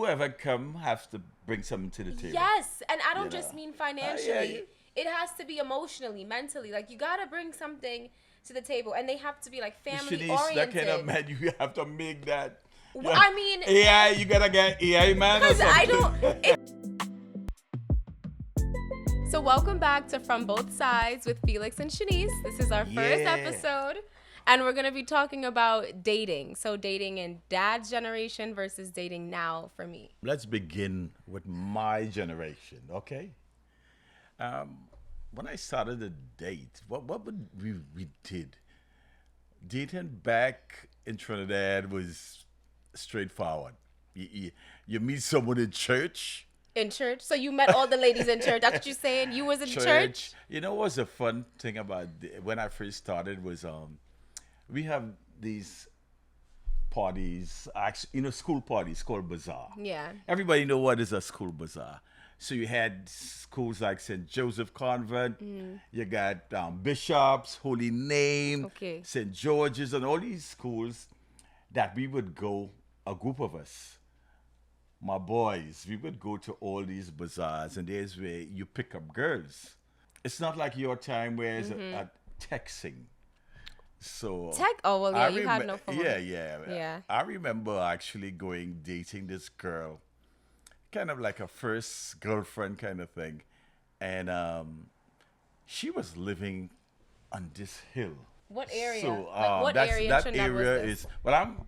whoever come has to bring something to the table. Yes, and I don't You just know. mean Yeah, financially. yeah. It has to be emotionally, mentally. Like you gotta bring something to the table, and they have to be like family Shanice, that kind of oriented. man, you have to make that. I mean, AI, you gotta get AI man or because I something. don't. So welcome back to From Both Sides with Felix and Shanice. This is our first Yeah. episode, and we're gonna be talking about dating. So dating in dad's generation versus dating now for me. Let's begin with my generation, okay? When I started a date, what would we did? Dating back in Trinidad was straightforward. You meet someone in church. In church, so you met all the ladies in church. That's what you're saying. You was in church. You know what's a fun thing about when I first started was we have these parties, school parties called bazaar. Yeah. Everybody know what is a school bazaar. So you had schools like St. Joseph Convent, you got Bishops, Holy Name, Okay. St. George's, and all these schools that we would go, a group of us, my boys, we would go to all these bazaars, and there's where you pick up girls. It's not like your time where it's a texting. So Oh well, yeah, I you had no phone. yeah. I remember actually dating this girl, kind of like a first girlfriend kind of thing, and she was living on this hill. What area? So Like, what area in that Trinidad was area this? is. Well, I'm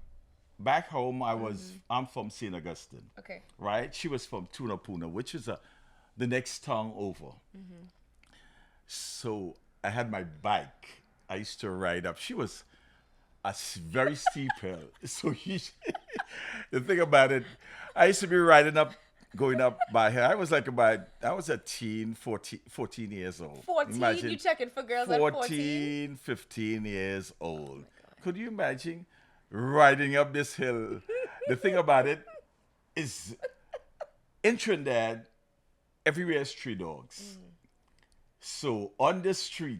back home. I'm from St. Augustine. Okay. Right. She was from Tunapuna, which is the next town over. So I had my bike. I used to ride up. She was a very steep hill. So the thing about it, I used to be going up by her. I was a teen, 14 years old. 14? Imagine You checking for girls at 14? 15 years old. Could you imagine riding up this hill? The thing about it is, in Trinidad, everywhere is street dogs. So on the street,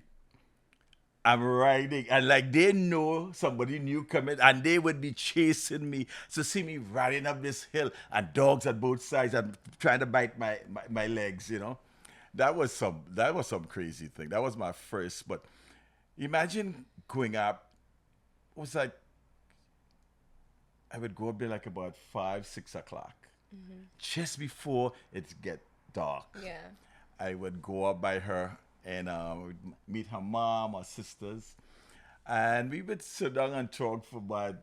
I'm riding, and like they know somebody new coming, and they would be chasing me to see me riding up this hill, and dogs at both sides and trying to bite my legs. That was some crazy thing. That was my first. But imagine going up. It was like I would go up there like about 5-6 o'clock, just before it get dark. Yeah. I would go up by her and would meet her mom or sisters, and we would sit down and talk for about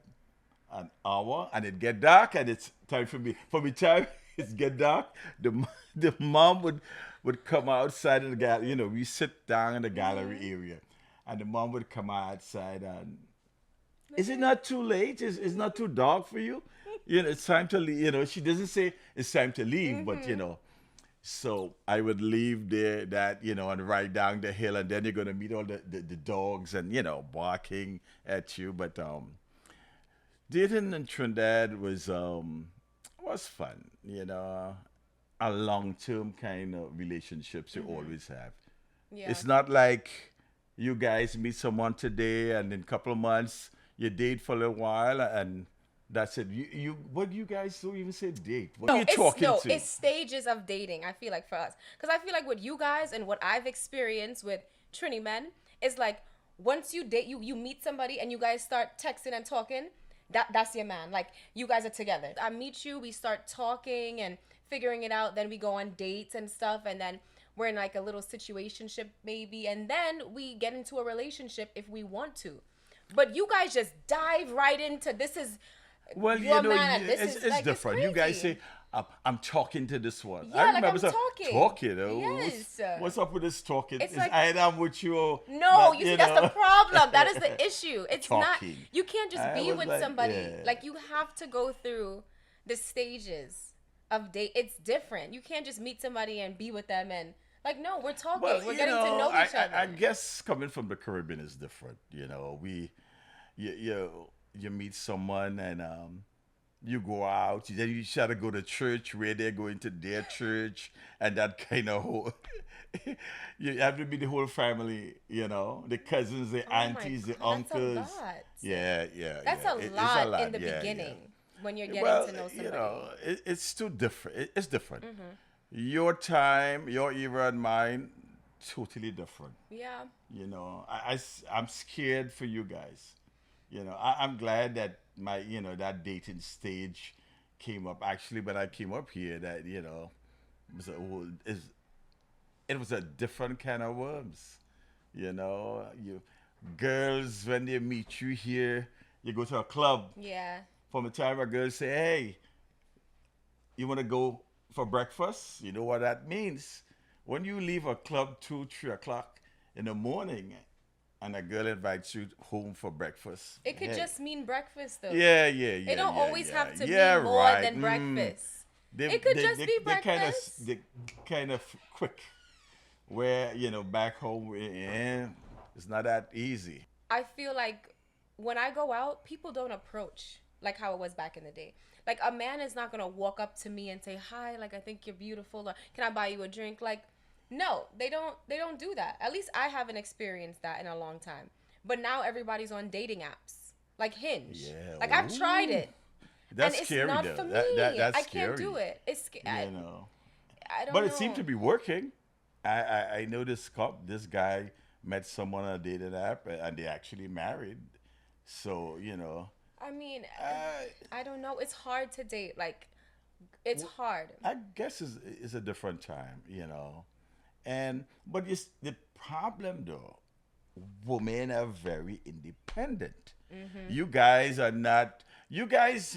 an hour, and it get dark, and it's time for me. For me, time it get dark. The mom would come outside in the gallery. We sit down in the gallery area, and the mom would come outside and. Is it not too late? Is not too dark for you? It's time to leave. She doesn't say it's time to leave, but So I would leave there and ride down the hill, and then you're gonna meet all the dogs and barking at you. But dating in Trinidad was fun. A long term kind of relationships you always have. Yeah. It's not like you guys meet someone today and in a couple of months you date for a little while and that's it. What do you guys don't even say date? What are you talking to? It's stages of dating, I feel like, for us. Because I feel like with you guys and what I've experienced with Trini men is like once you date, you meet somebody and you guys start texting and talking, that's your man. Like you guys are together. I meet you, we start talking and figuring it out, then we go on dates and stuff, and then we're in like a little situationship maybe, and then we get into a relationship if we want to. But you guys just dive right into this is well, your man. it's like, different. It's You guys say, I'm talking to this one. Yeah, I like remember I'm saying, talking. Talking? Yes. What's up with this talking? It's Is like- either I'm with you or No, not, you see, that's the problem. That is the issue. It's not, Talking. you can't just I be was with like, somebody. yeah. Like, you have to go through the stages of date. It's different. You can't just meet somebody and be with them and, like, no, we're talking. Well, we're getting to know each other. I guess coming from the Caribbean is different. You meet someone and you go out, then you try to go to church where they're going to their church, and that kind of whole. You have to be the whole family, the cousins, the aunties, the God, uncles. that's a lot. Yeah. That's yeah. a It's lot in the beginning. when you're getting Well, to know somebody. it's too different. It's different. Your time, your era, and mine, totally different. Yeah. I'm scared for you guys. I'm glad that that dating stage came up. Actually, when I came up here, that was a whole, it was a different kind of worms. You girls when they meet you here, you go to a club. Yeah. From the time a girl say, "Hey, you want to go for breakfast?" You know what that means. When you leave a club 2, 3 o'clock in the morning, and a girl invites you home for breakfast, It could hey, just mean breakfast though. yeah, It don't always yeah, have to yeah, be more right. than breakfast. They It could they just they be they kind of breakfast. they kind of quick. Where back home, it's not that easy. I feel like when I go out, people don't approach like how it was back in the day. Like a man is not gonna walk up to me and say hi, like I think you're beautiful, or can I buy you a drink? Like, no, they don't. They don't do that. At least I haven't experienced that in a long time. But now everybody's on dating apps, like Hinge. Yeah, Like I've tried ooh, it, and that's it's scary not though. for That me. that's I can't scary. do it. You know. I But don't it seemed know. to be working. I know this guy met someone on a dating app and they actually married. So, I mean, I, I don't know. It's hard to date. Like, it's hard. I guess it's a different time. But it's the problem though, women are very independent. You guys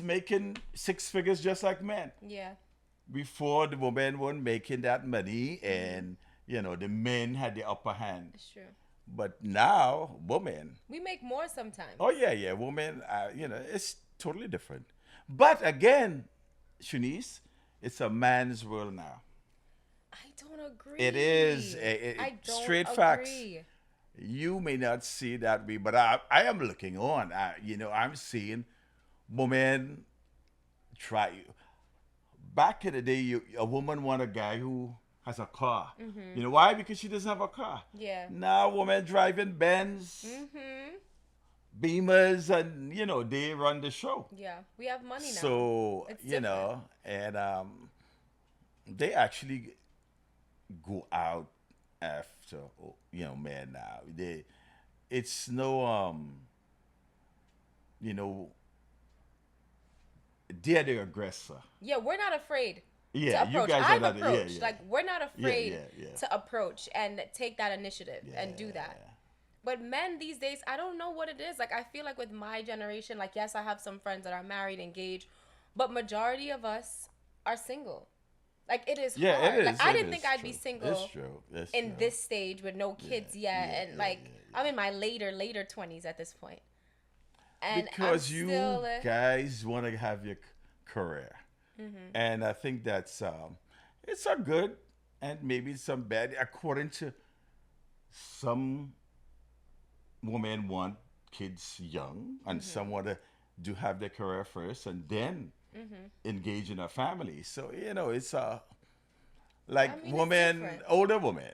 making 6 figures just like men. Yeah, Before the women weren't making that money and the men had the upper hand. it's true. But now women, We make more sometimes. oh yeah, women, it's totally different. But again, Shanice, it's a man's world now. I don't agree. It is I don't straight facts. agree. You may not see that way, but I am looking on. I'm seeing women try. Back in the day, a woman want a guy who has a car. You know why? Because she doesn't have a car. Yeah. Now, women driving Benz, Beamers, and they run the show. Yeah, we have money now. So It's different. and they actually go out after men now. It's no you know, they're the aggressor. Yeah, we're not afraid Yeah, to you approach. guys are I've not. Yeah, approached. yeah. Like we're not afraid Yeah. to approach and take that initiative and do Yeah. that. But men these days, I don't know what it is. Like I feel like with my generation, like yes, I have some friends that are married, engaged, but majority of us are single. Like it is Yeah, hard. it Like is. I It didn't is think I'd be true. single It's true. It's in true. this stage with no kids yet, yeah, and yeah, like yeah, I'm in my later 20s at this point, and I'm Because you still guys want to have your career, and I think that's it's a good and maybe some bad. According to some women want kids young, and some want to do have their career first and then engage in a family. So it's like I mean, it's women, different. older women,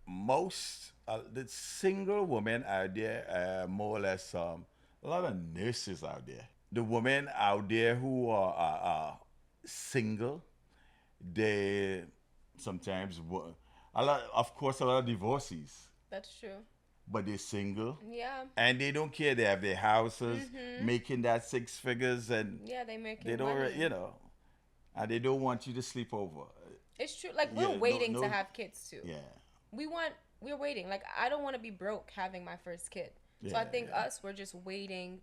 most the single women out there, more or less, a lot of nurses out there. The women out there who are single, they sometimes a lot. Of course, a lot of divorcees, That's true. but they're single Yeah. and they don't care. They have their houses, making that 6 figures, and Yeah, they they making don't, money. and they don't want you to sleep over. It's true. Like Yeah, we're no, waiting no, to have kids too. yeah, We're waiting. Like I don't want to be broke having my first kid. So I yeah, think yeah. us we're just waiting,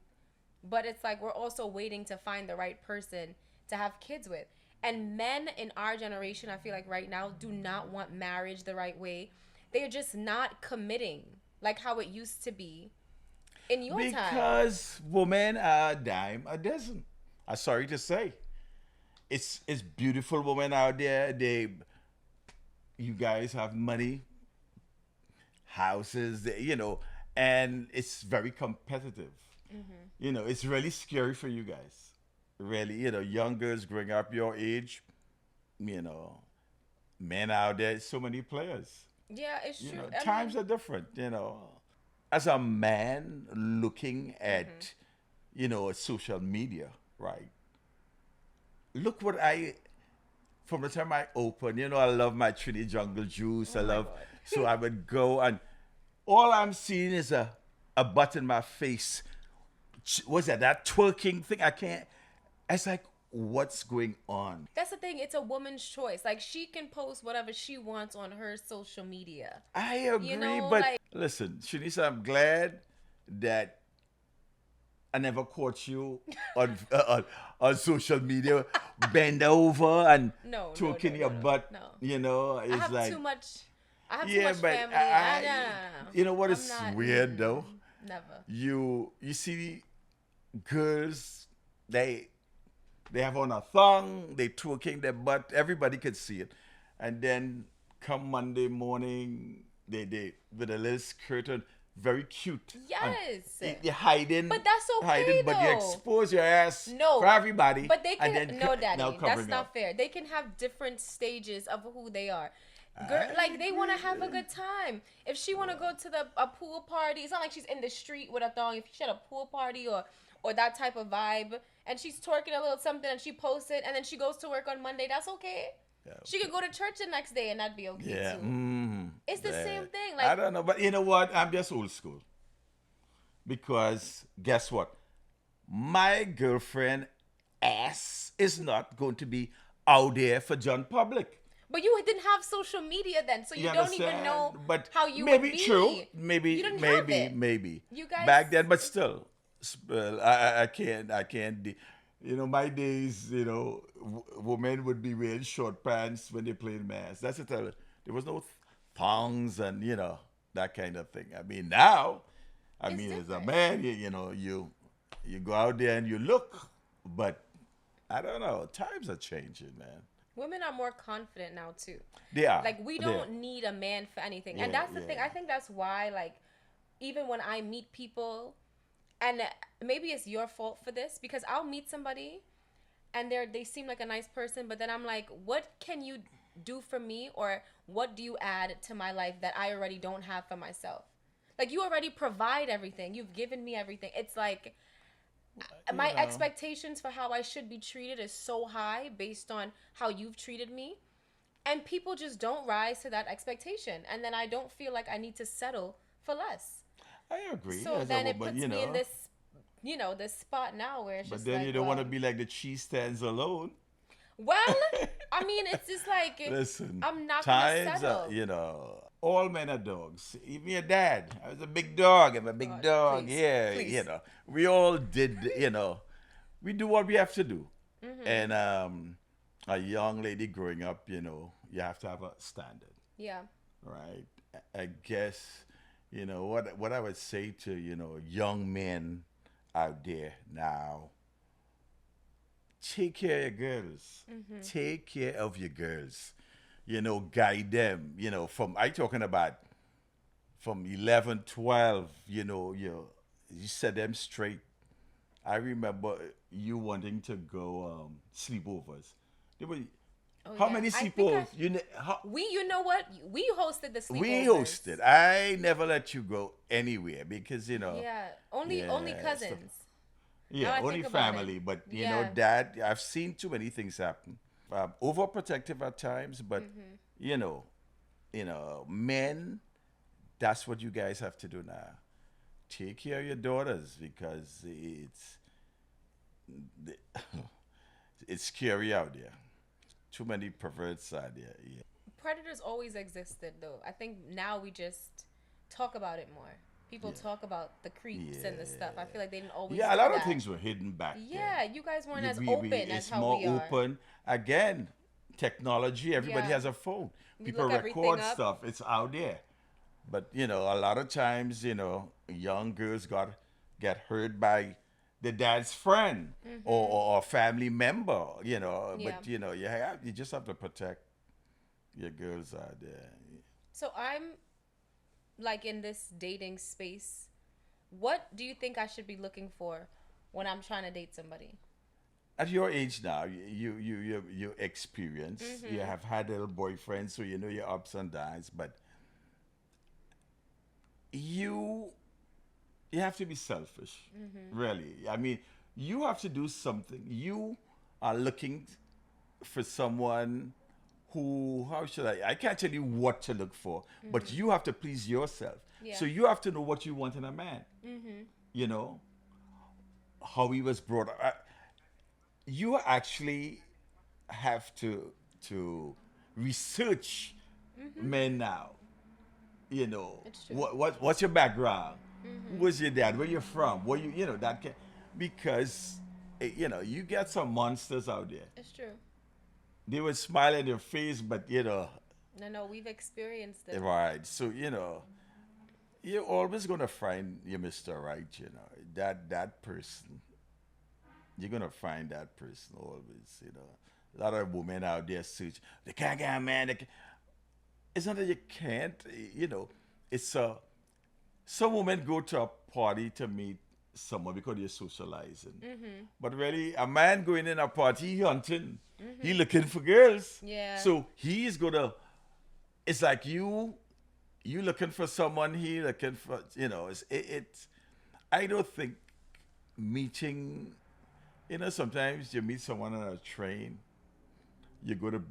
but it's like we're also waiting to find the right person to have kids with. And men in our generation, I feel like right now do not want marriage the right way. They're just not committing like how it used to be in your time. Because women are a dime a dozen. I'm sorry to say. It's beautiful women out there. You guys have money, houses, and it's very competitive. It's really scary for you guys. Really, young girls growing up your age, you know, men out there, so many players. Yeah, it's true. I Times mean, are different. As a man looking at, social media, right? look what I from the time I opened, I love my Trinity Jungle Juice. Oh I my love, god. so I would go and all I'm seeing is a butt in my face. What's that twerking thing? I can't. It's like, what's going on? That's the thing. It's a woman's choice. Like she can post whatever she wants on her social media. I You agree, know, but like listen, Shanisa, I'm glad that I never caught you on on social media, bend over and no, no, no, twerking no, your no, butt. no. I It's have like, too much. I have too yeah, much but family. No, no, no, no. you know what I'm is not. weird though? Never. You see girls, they have on a thong, they twerking their butt, everybody could see it. And then come Monday morning, they with a little skirt on, very cute. And Yes. you're hiding, But that's okay but you though. expose your ass No, for everybody. but they And can. then No, now daddy, that's covering not up. fair. They can have different stages of who they are. Girl, I like they want to have a agree. good time. If she want to go to a pool party, it's not like she's in the street with a thong. If she had a pool party or that type of vibe, and she's twerking a little something and she posts it, and then she goes to work on Monday, that's okay. Yeah, She could go to church the next day and that'd be okay yeah. too. Mm, It's the yeah. same thing. I Like don't know, but you know what? I'm just old school. Because guess what? My girlfriend ass is not going to be out there for John public. but you didn't have social media then, so you don't even understand? know But how you maybe would be. true. You didn't have it. Maybe. You guys Back then, but still, I can't. My days. Women would be wearing short pants when they played mass. That's it. There was no thongs and that kind of thing. I mean, now, It's as a different. man, you go out there and you look, but I don't know. Times are changing, man. Women are more confident now too. They are. Like we They are. don't need a man for anything. Yeah, And that's the thing. yeah. I think that's why like even when I meet people and maybe it's your fault for this because I'll meet somebody and they seem like a nice person, but then I'm like, what can you do for me or what do you add to my life that I already don't have for myself? Like you already provide everything. You've given me everything. It's like my expectations for how I should be treated is so high based on how you've treated me. And people just don't rise to that expectation. And then I don't feel like I need to settle for less. I agree. So As then a it woman, puts me in this, this spot now where it's But just then like, you don't want to well, be like the cheese stands alone. well, I mean, it's just like, Listen, I'm not going to times settle. all men are dogs. Even your dad. I was a big dog. I'm a big God, dog. please, Yeah, please. we all did. We do what we have to do. Mm-hmm. And a young lady growing up, you have to have a standard, Yeah. right? I guess, what I would say to young men out there now, take care of your girls. Take care of your girls. Guide them. From I talking about from 11, 12. You set them straight. I remember you wanting to go sleepovers. There were Oh, how yeah. many I think sleepovers? you know what? We hosted the sleepovers. We hosted. I never let you go anywhere because Yeah. Only Yeah, cousins. Yeah, Now I only think about family. it. But Yeah. Dad, I've seen too many things happen. Overprotective at times, but Mm-hmm. you know, men. That's what you guys have to do now. Take care of your daughters because it's scary out there. Too many perverts out there. Yeah. Predators always existed though. I think now we just talk about it more. People talk about the creeps and the stuff. I feel like they didn't always Yeah, a do lot of that. things were hidden back Yeah, then. you guys weren't You- as we- open as it's how more we are. open. Again, technology, everybody Yeah. has a phone. We People look everything record up. stuff. It's out there. But a lot of times, young girls get hurt by the dad's friend or family member, Mm-hmm. Yeah. but you just have to protect your girls out there. So I'm like in this dating space. What do you think I should be looking for when I'm trying to date somebody? At your age now, you experience, you have had little boyfriends, so you know your ups and downs, but you you have to be selfish, really. I mean, you have to do something. You are looking for someone who, how should I can't tell you what to look for, but you have to please yourself. Yeah. So you have to know what you want in a man. You know, how he was brought up. You actually have to research men now. You know, It's true. what's your background? Who was your dad? Where you from? Where you know that can, because you know you get some monsters out there. It's true. They would smile in your face, but you know, No, no, we've experienced it. right? So you know, you're always gonna find your Mr. Right. You know that person. You're gonna find that person always. You know, a lot of women out there search. They can't get a man. It's not that you can't. You know, it's some women go to a party to meet someone because they're socializing. But really, a man going in a party, he hunting. He looking for girls. Yeah. So he's gonna. It's like you looking for someone. He looking for. You know, it's. I don't think meeting. You know, sometimes you meet someone on a train. You go to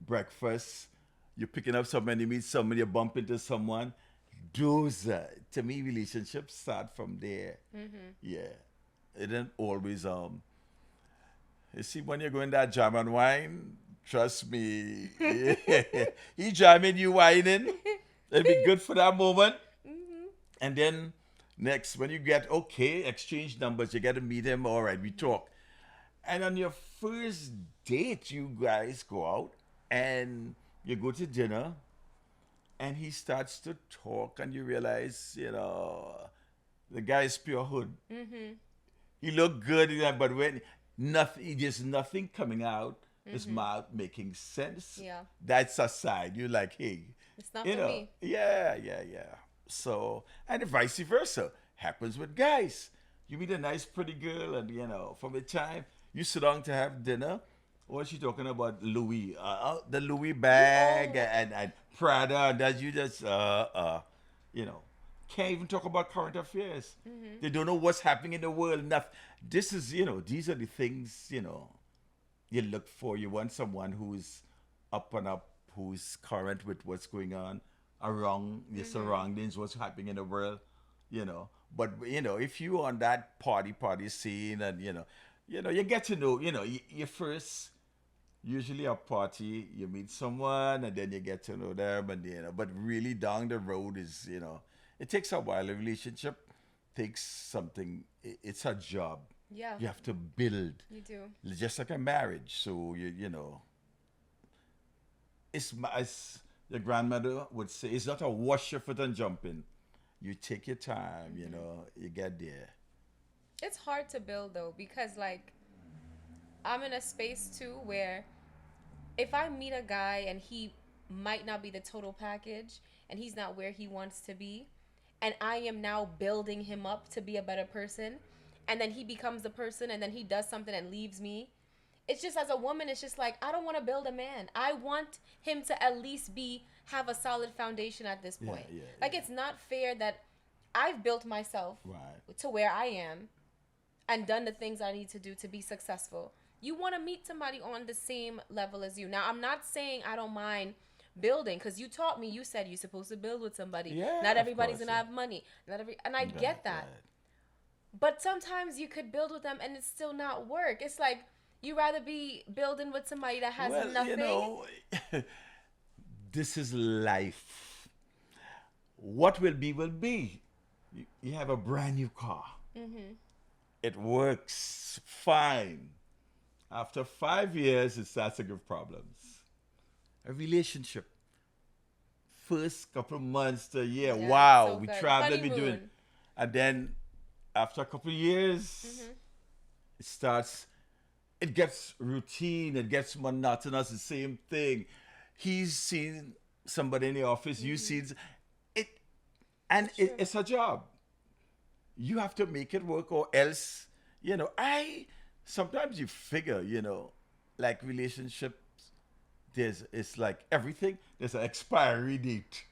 breakfast. You're picking up someone. You meet someone. You bump into someone. Those, to me, relationships start from there. Yeah, it ain't always You see, when you're going that jam and wine, trust me, he jamming, you whining. It'll be good for that moment. And then next, when you get okay, exchange numbers, you get to meet him. All right, we talk. And on your first date, you guys go out and you go to dinner, and he starts to talk, and you realize, you know, the guy is pure hood. He look good, yeah, but when nothing, there's nothing coming out his mouth making sense. Yeah. That's aside. You're like, hey, It's not you for know, me. yeah. So, and vice versa happens with guys. You meet a nice, pretty girl, and you know, from the time you sit down to have dinner, what's she talking about? Louis, the Louis bag Oh. and Prada, and that you just, you know, can't even talk about current affairs. They don't know what's happening in the world. Enough. This is, you know, these are the things, you know, you look for. You want someone who's up and up, who's current with what's going on around your surroundings, what's happening in the world, you know. But you know, if you on that party scene, and you get to know, you know, you first usually a party, you meet someone and then you get to know them, and you know, but really down the road is, you know, it takes a while. A relationship takes something. It's a job. Yeah. You have to build, You do. just like a marriage. So you know, as your grandmother would say, it's not a wash your foot and jump in. You take your time. You know, you get there. It's hard to build though, because like I'm in a space too where if I meet a guy and he might not be the total package and he's not where he wants to be, and I am now building him up to be a better person, and then he becomes the person and then he does something and leaves me. It's just, as a woman, it's just like, I don't want to build a man. I want him to at least have a solid foundation at this point. Like, it's not fair that I've built myself Right. to where I am and done the things I need to do to be successful. You want to meet somebody on the same level as you. Now, I'm not saying I don't mind building, because you taught me, you said you're supposed to build with somebody. Yeah, Not of everybody's course, gonna yeah. have money. And I Right, get that. right. But sometimes you could build with them and it's still not work. It's like you rather be building with somebody that has Well, nothing. you know, this is life. What will be will be. You have a brand new car. It works fine. After 5 years, it starts to give problems. A relationship. First couple of months to a year, Yeah, wow, so we good. traveled, we doing, Honeymoon. and then after a couple of years, it starts. It gets routine. It gets monotonous. The same thing. He's seen somebody in the office. You see it, and it's a job. You have to make it work, or else, you know. I sometimes you figure, you know, like relationships. It's like everything. There's an expiry date.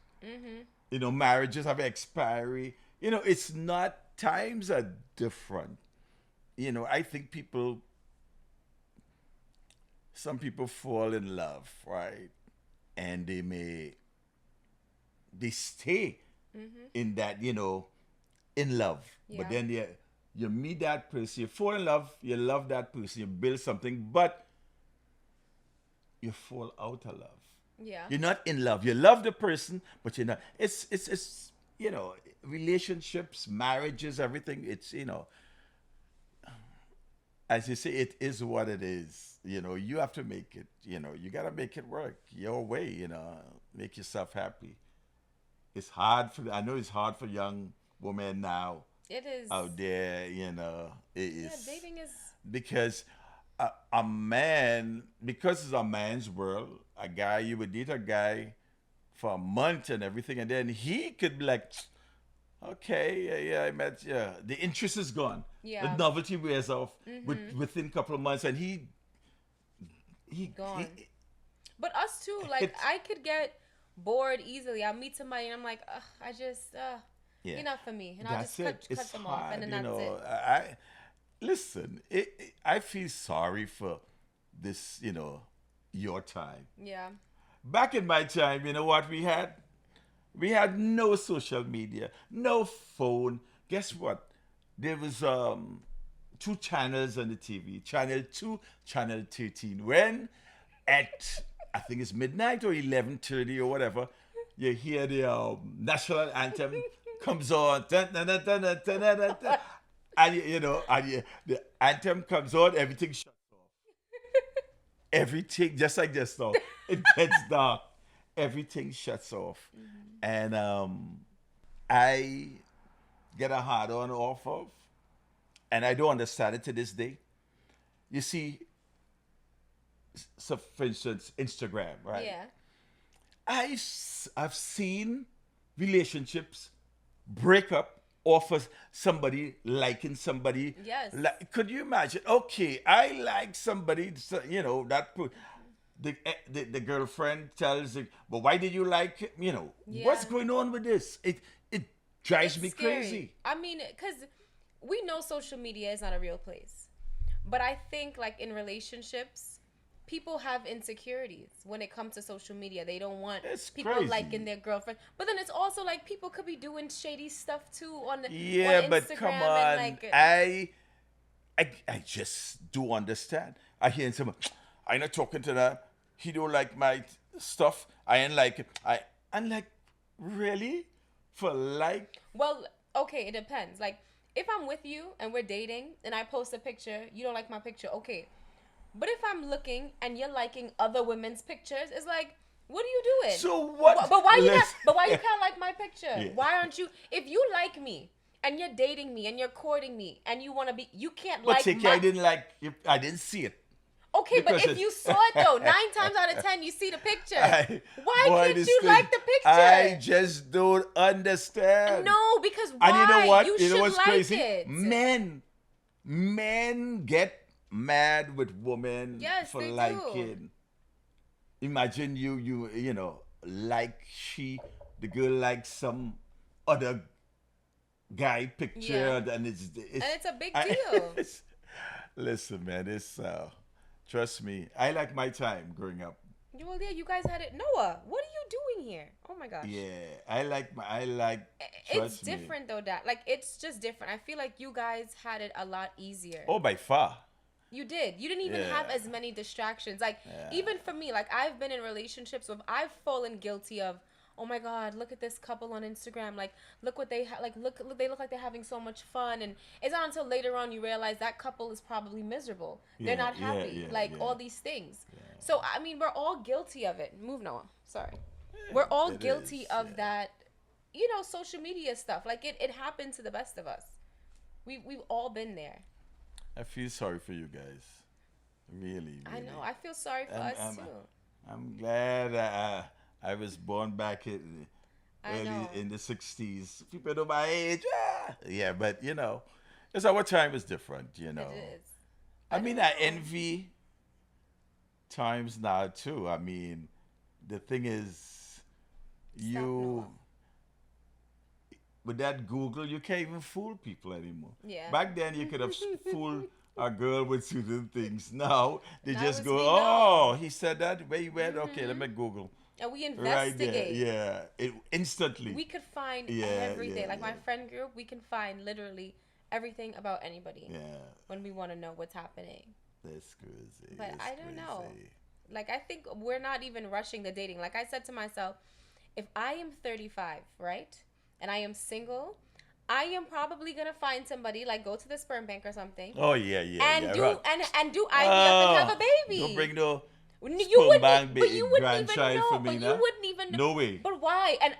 You know, marriages have an expiry. You know, it's not. Times are different. You know, I think people some people fall in love, right? And they stay Mm-hmm. in that, in love. But Yeah. then you meet that person, you fall in love, you love that person, you build something, but you fall out of love. Yeah. You're not in love. You love the person, but you're not. It's relationships, marriages, everything. It's as you say, it is what it is. You have to make it. You gotta make it work your way. Make yourself happy. It's hard for. I know it's hard for young women now It is. out there. It Yeah, is dating is. because a man, because it's a man's world. A guy, you would date a guy for a month and everything, and then he could be like, okay, yeah, I met, yeah. The interest is gone. The Yeah. novelty wears off Mm-hmm. within a couple of months, and he Gone. But us too. Like it, I could get bored easily. I meet somebody and I'm like, ugh, I just, yeah. you're not for me, and I'll just That's it. cut It's them off, and hard, then that's it. I listen. I feel sorry for this, your time. Yeah. Back in my time, you know what we had? We had no social media, no phone. Guess what? There was two channels on the TV, channel 2, channel 13. When at I think it's midnight or 11:30 or whatever, you hear the national anthem comes on, dun, dun, dun, dun, dun, dun, dun, dun, dun. And the anthem comes on, everything shuts off. Everything, just like this now, it gets dark. Everything shuts off, and I get a hard on off of, and I don't understand it to this day. You see, so for instance, Instagram, right? Yeah. I've seen relationships break up off of somebody liking somebody. Yes. Could you imagine? Okay, I like somebody, so, the girlfriend tells it, but why did you like it? What's Yeah. going on with this? It drives It's me scary. crazy. I mean, because we know social media is not a real place. But I think, like, in relationships, people have insecurities when it comes to social media. They don't want It's people liking crazy. their girlfriend. But then it's also like people could be doing shady stuff too on Yeah, but come Instagram and on. like I just do understand. I hear someone, I not talking to that. He don't like my stuff. I ain't like it. I'm like, really? For like? well, okay, it depends. Like if I'm with you and we're dating and I post a picture, you don't like my picture, okay. But if I'm looking and you're liking other women's pictures, it's like, what are you doing? So what? But why you not? Listen. But why you can't like my picture? Yeah. Why aren't you? If you like me and you're dating me and you're courting me and you want to be, you can't But like take my. I didn't like. I didn't see it. Okay, but because if you saw it though, 9 times out of 10 you see the picture. Why boy, can't this you thing, like the picture? I just don't understand. No, because why? And you know what? You You know should what's like crazy? it. Men get mad with women Yes, for they do. liking. Imagine like the girl likes some other guy picture, Yeah. and And it's a big deal. listen, man, trust me, I like my time growing up. Well, yeah, you guys had it. Noah, what are you doing here? Oh my gosh. Yeah, I like. It's Trust me. different though, Dad. Like it's just different. I feel like you guys had it a lot easier. Oh, by far. You did. You didn't even have Yeah. as many distractions. Like Yeah. even for me, like I've been in relationships where I've fallen guilty of, oh my God, look at this couple on Instagram. Like look what they like. Look, they look like they're having so much fun. And it's not until later on you realize that couple is probably miserable. They're Yeah, not yeah, happy. yeah, Like yeah. all these things. So I mean, we're all guilty of it. Move, Noah. Sorry. We're all It guilty is, of yeah. that. Social media stuff. Like it happened to the best of us. We've all been there. I feel sorry for you guys. Really, I really. know. I feel sorry for I'm, us I'm, too. I'm glad I was born back in I early know. in the '60s. People know my age. Yeah, but it's our time is different. It is. I don't mean, know. I envy times now too. I mean, the thing is, you Noah. with that Google, you can't even fool people anymore. Yeah. Back then, you could have fooled a girl with certain things. Now they Now just as go, we oh, know. he said that. Where you went? Okay, let me Google. And we Right there. investigate. Yeah. It instantly. We could find Yeah, yeah, everything. Like yeah. my friend group, we can find literally everything about anybody Yeah. when we want to know what's happening. That's crazy. But It's I don't know. crazy. Like I think we're not even rushing the dating. Like I said to myself, if I am 35, right? And I am single, I am probably going to find somebody like go to the sperm bank or something Oh yeah, yeah, and yeah. do Right. and do IVF and have Oh, a don't baby. bring no You sperm wouldn't, bank but you wouldn't even grandchild for know. me, But you nah. wouldn't even know. No way. But why? And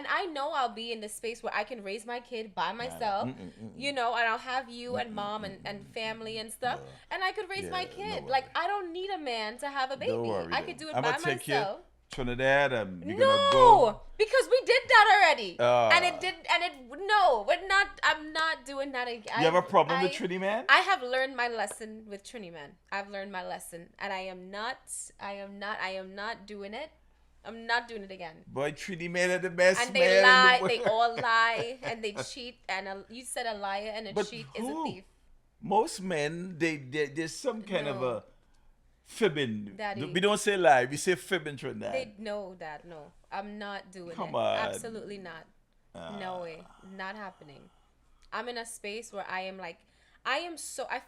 I know I'll be in the space where I can raise my kid by Nah, nah. myself, you know, and I'll have you and mom and family and stuff, No. and I could raise my Yeah, no kid. Like worry. I don't need a man to have a Don't baby. worry I then. could do it I'm by gonna take you myself. Trinidad and we're gonna go. No, because we did that already, and it Uh, did, and it no, we're not. I'm not doing that again. you have a problem with Trinity man? I have learned my lesson with Trini man. I've learned my lesson, and I am not. I am not doing it. I'm not doing it again. Boy, Trinity man are the best And they man lie. in the They world. all lie, and they cheat. And you said a liar and a But cheat is a who? thief. Most men, there's some kind of No. a fibbing. Daddy. We don't say lie, we say fibbing Trinidad. They know that. No, I'm not doing Come it. on. Absolutely not. No way. Not happening. I'm in a space where I am like, I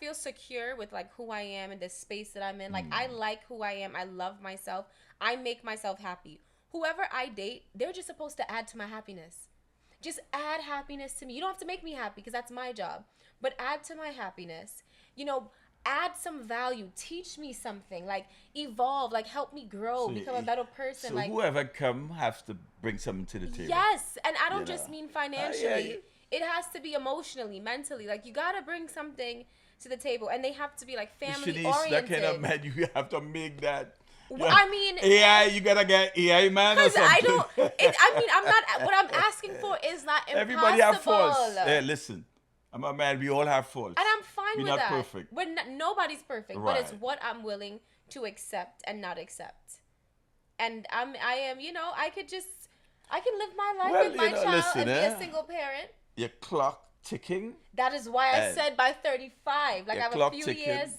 feel secure with like who I am and the space that I'm in. Like I like who I am. I love myself. I make myself happy. Whoever I date, they're just supposed to add to my happiness. Just add happiness to me. You don't have to make me happy because that's my job. But add to my happiness. You know, add some value. Teach me something. Like evolve. Like help me grow. Become a better person. So like whoever come has to bring something to the table. yes, and I don't You just know. mean Yeah, financially. yeah. It has to be emotionally, mentally. Like you gotta bring something to the table, and they have to be like family Shanice, oriented. that kind of man, you have to make that. Well, I mean, AI, you gotta get AI man or because something. I don't. I mean, I'm not. What I'm asking for is not impossible. Everybody have faults. Hey, listen, I'm a man. We all have faults. And I'm fine We're with not that. perfect. We're not, nobody's perfect, but it's Right. what I'm willing to accept and not accept. And I am, you know, I can live my life Well, with my you know, child listen, and be eh? a single parent. Your clock ticking. That is why I And said by 35. Like I your have a clock few ticking. years,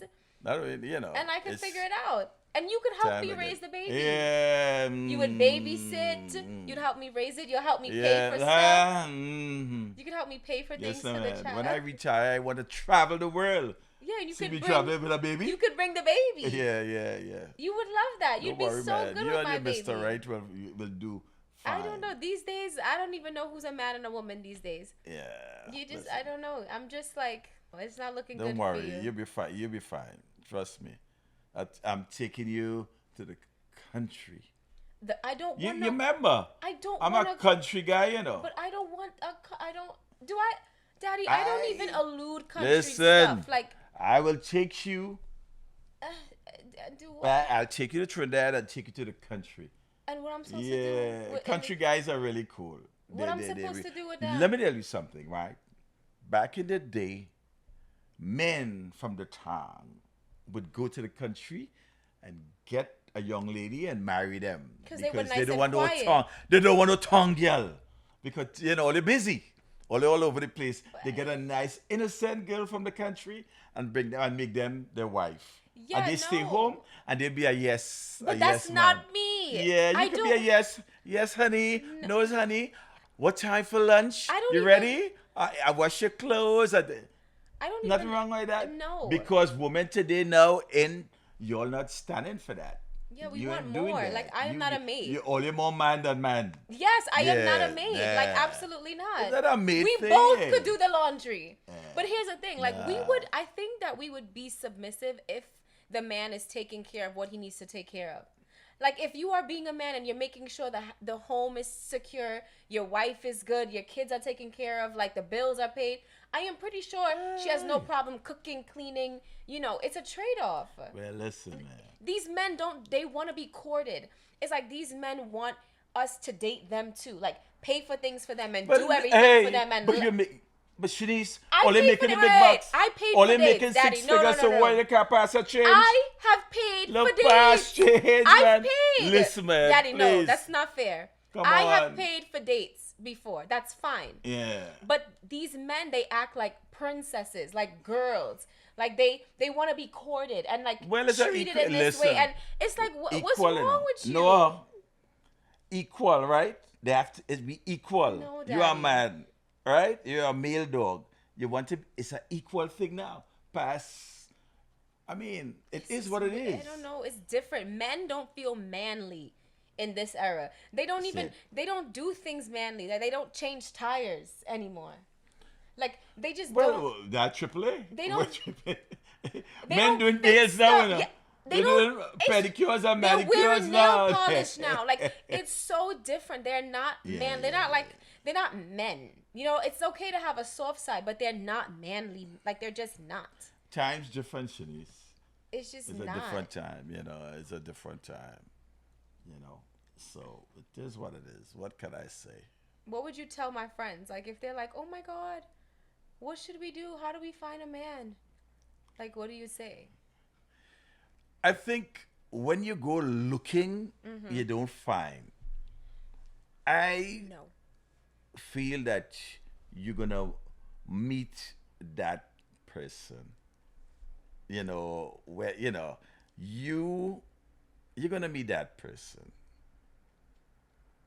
Not really, you know. and I can it's figure it out. And you could help time me again. raise the baby. Yeah. You would babysit. You'd help me raise it. You'll help me pay for stuff. Yeah. You could help me pay for things Yes, to the man. child. When I retire, I want to travel the world. yeah, and you See could me bring. traveling with a baby. You could bring the baby. Yeah, yeah, yeah. You would love that. You'd Don't be worry, so man. good You with and my your baby. Mr. Right will do fine. I don't know. These days, I don't even know who's a man and a woman these days. Yeah. You just, listen, I don't know. I'm just like, well, it's not looking don't good worry. for you. You'll be fine. You'll be fine. Trust me. I'm taking you to the country. I don't You want remember? I don't I'm want a country guy, you know. But I don't want I don't. Do I, Daddy? I don't even allude country Listen. stuff. Like, I will take you. do what? I'll take you to Trinidad and take you to the country. And what I'm supposed to do? Yeah, with- country guys are really cool. What I'm supposed to do with that? Let me tell you something, right? Back in the day, men from the town would go to the country and get a young lady and marry them 'Cause they were nice don't and want no quiet. tongue. They don't want no tongue girl because you know they're busy. All over the place. They get a nice innocent girl from the country and bring them and make them their wife. Yeah, and they stay no. home and they'll be a yes. But a that's yes not man. me. Yeah, you I could be a don't- yes. Yes, honey. No, honey. What time for lunch? I don't You even- ready? I wash your clothes. I don't Nothing even. wrong with that. No. Because women today now, you're not standing for that. Yeah, we You want ain't doing more. that. Like, I am not a maid. You're only more man than man. Yes, I am not Yeah, a maid. yeah. Like, absolutely not. Is that a maid we thing? both could do the laundry. But here's the thing. Like, Nah. I think that we would be submissive if the man is taking care of what he needs to take care of. Like, if you are being a man and you're making sure that the home is secure, your wife is good, your kids are taken care of, like the bills are paid, I am pretty sure she has no problem cooking, cleaning. You know, it's a trade-off. Well, listen, man. These men they want to be courted. It's like these men want us to date them too. Like, pay for things for them and do everything for them. And but Shanice, I only paid making for the the- big wait, bucks. I paid only for dates, making Daddy. six No, figures, so no. why you can't pass a change? I have paid Look for past dates. change, I've man. paid. Listen, man, Daddy, no, please. that's not fair. Come I have on. paid for dates before. That's fine. Yeah. But these men, they act like princesses, like girls. Like they want to be courted and like Well, it's a treated in this way, listen, and it's like what's equal, wrong with you? No, equal, right? They have to it be equal. No, You are a daddy. man, right? You're a male dog. You want to. It's an equal thing now. Pass. I mean, it is what it is. I don't know. It's different. Men don't feel manly in this era. They don't even. Sid. They don't do things manly. Like they don't change tires anymore. Like they just Well, don't. that AAA. They What don't- AAA? They Men don't doing fix nails now, stuff. you know. Yeah, they They're don't. doing it's- pedicures and They're manicures wearing now. nail polish now. Like it's so different. They're not Yeah, man. They're yeah, not like they're not men. You know, it's okay to have a soft side, but they're not manly. Like they're just not. Time's different, Shanice. It's just It's not. a different time, you know. It's a different time, you know. So it is what it is. What can I say? What would you tell my friends? Like if they're like, "Oh my god, what should we do? How do we find a man?" Like what do you say? I think when you go looking, Mm-hmm. you don't find. I No. feel that you're gonna meet that person. You know, where you're gonna meet that person.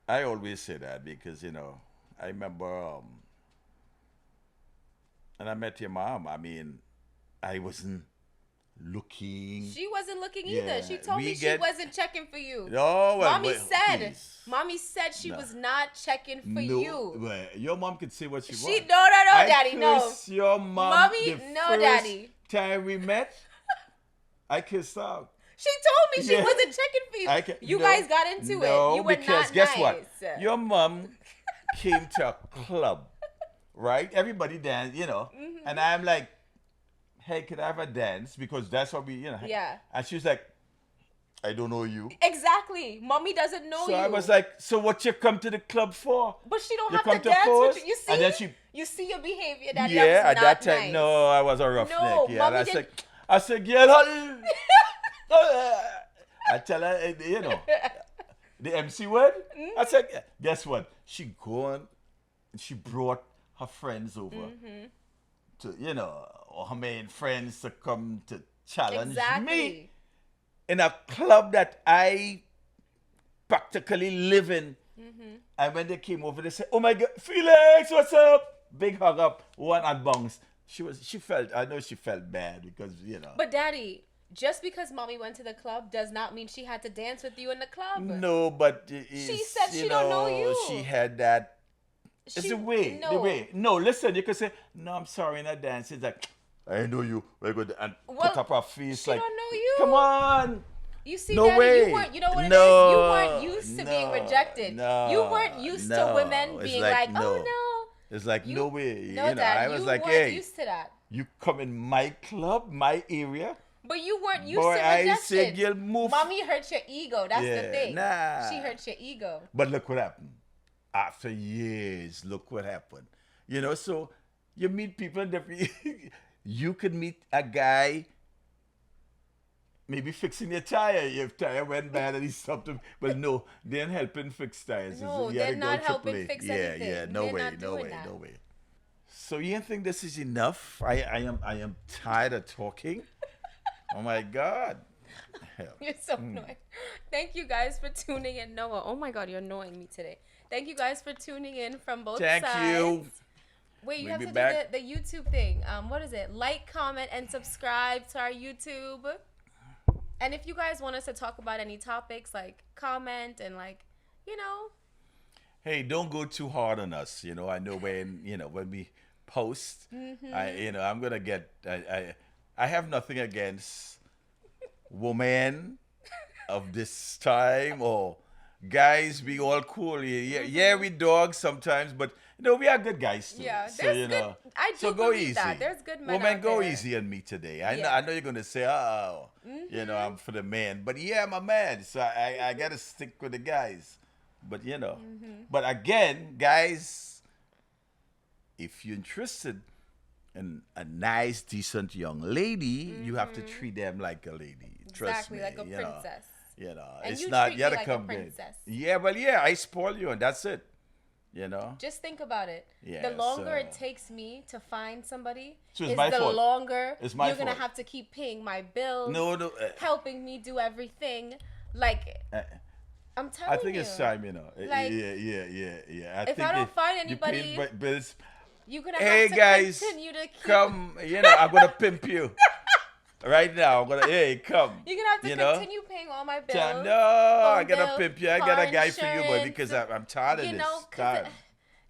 I always say that because I remember and I met your mom. I mean, I wasn't looking. She wasn't looking Yeah, either. She told we me she get- wasn't checking for you. Oh, well, Mommy said. please. Mommy said she No. was not checking for No, you. well, your mom could say what she She wants. no, daddy, no. Kiss your mom. Mommy, the no, first daddy. Time we met, I kissed her. She told me she Yeah. wasn't checking for you. You No, guys got into no, it. You were because not guess nice. what? Your mom came to a club, right? Everybody danced, Mm-hmm. and I'm like, hey, could I have a dance? Because that's what we. Yeah. And she's like, I don't know you. Exactly. Mommy doesn't know So you. I was like, so what you come to the club for? But she don't You have come to to dance pose, with you. You see? and then she- You see your behavior, daddy. Yeah, that at was that not time, nice. no, I was a roughneck. No, Yeah, and mommy I didn't- said, girl, I tell her, the MC word. I said, guess what? She gone, and she brought her friends over Mm-hmm. to, or her main friends to come to challenge Exactly. me in a club that I practically live in. Mm-hmm. And when they came over, they said, "Oh my God, Felix, what's up?" Big hug up, one and bounce. I know she felt bad because But daddy, just because mommy went to the club does not mean she had to dance with you in the club. No, but She said she don't know you. She had that. It's She- the way. no. The way. No, listen. You could say, "No, I'm sorry, not dance." It's like, I know you. We're good, and Well, put up her face she like, don't know you. "Come on." You see, No daddy, way. you weren't. You know what it is? No, You weren't used to being no, rejected. no, you weren't used to no. women It's being like, like, no. "Oh no." It's like You- no way. No, Dad, I was you like, weren't "Hey, used to that. you come in my club, my area." But you weren't used Boy, to I rejection. said, "Girl, move." Mommy hurt your ego. That's the Yeah, thing. nah. She hurt your ego. But look what happened. After years, look what happened. So you meet people different. You could meet a guy maybe fixing your tire. Your tire went bad and he stopped him. But no, they ain't helping fix tires. No, You they're gotta go not helping AAA. fix yeah, anything. Yeah, no They're way, not no doing way, that. no way. So you think this is enough? I am tired of talking. Oh my God. Hell. You're so annoying. Thank you guys for tuning in. Noah, oh my God, you're annoying me today. Thank you guys for tuning in from both Thank sides. you. Wait, you We'll have be to back. do the YouTube thing. What is it? Like, comment, and subscribe to our YouTube. And if you guys want us to talk about any topics, like comment and Hey, don't go too hard on us. I know when we post, I'm gonna get. I have nothing against women of this time or guys. We all cool. Yeah, we dogs sometimes, but we are good guys too. Yeah, so there's good- I do so go believe easy. that. There's good men Women, out go there. easy on me today. Yeah. I know you're gonna say, oh, I'm for the man, but yeah, I'm a man, so I gotta stick with the guys. But but again, guys, if you're interested in a nice, decent young lady, you have to treat them like a lady. Trust exactly me, like a princess. And it's you not treat you me gotta like a come good. princess. Yeah, well, yeah, I spoil you, and that's it. You know? Just think about it. Yeah, The longer so- it takes me to find somebody, So it's is my the fault. longer It's my you're gonna fault. have to keep paying my bills, No, no. helping me do everything. Like Uh, I'm telling I you, think it's time, you know. Like, Yeah. if think I don't find you paying anybody, bills. you're gonna Hey have to guys, continue to keep. come. You know, I'm gonna pimp you right now. I'm gonna. Hey, come. You're gonna have to you know? continue paying all my bills. No, I phone gotta bill, pimp you. I car got a guy for you, but insurance, because I'm tired of you this. know, 'cause Tired.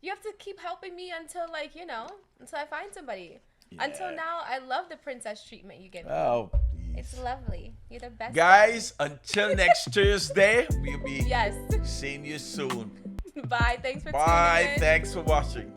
you have to keep helping me until, like, you know, until I find somebody. Until Yeah. now, I love the princess treatment you give me. Oh, It's please. lovely. You're the best. Guys, until next Thursday, we'll be Yes. seeing you soon. Bye. Thanks for Bye. tuning in. Thanks for watching.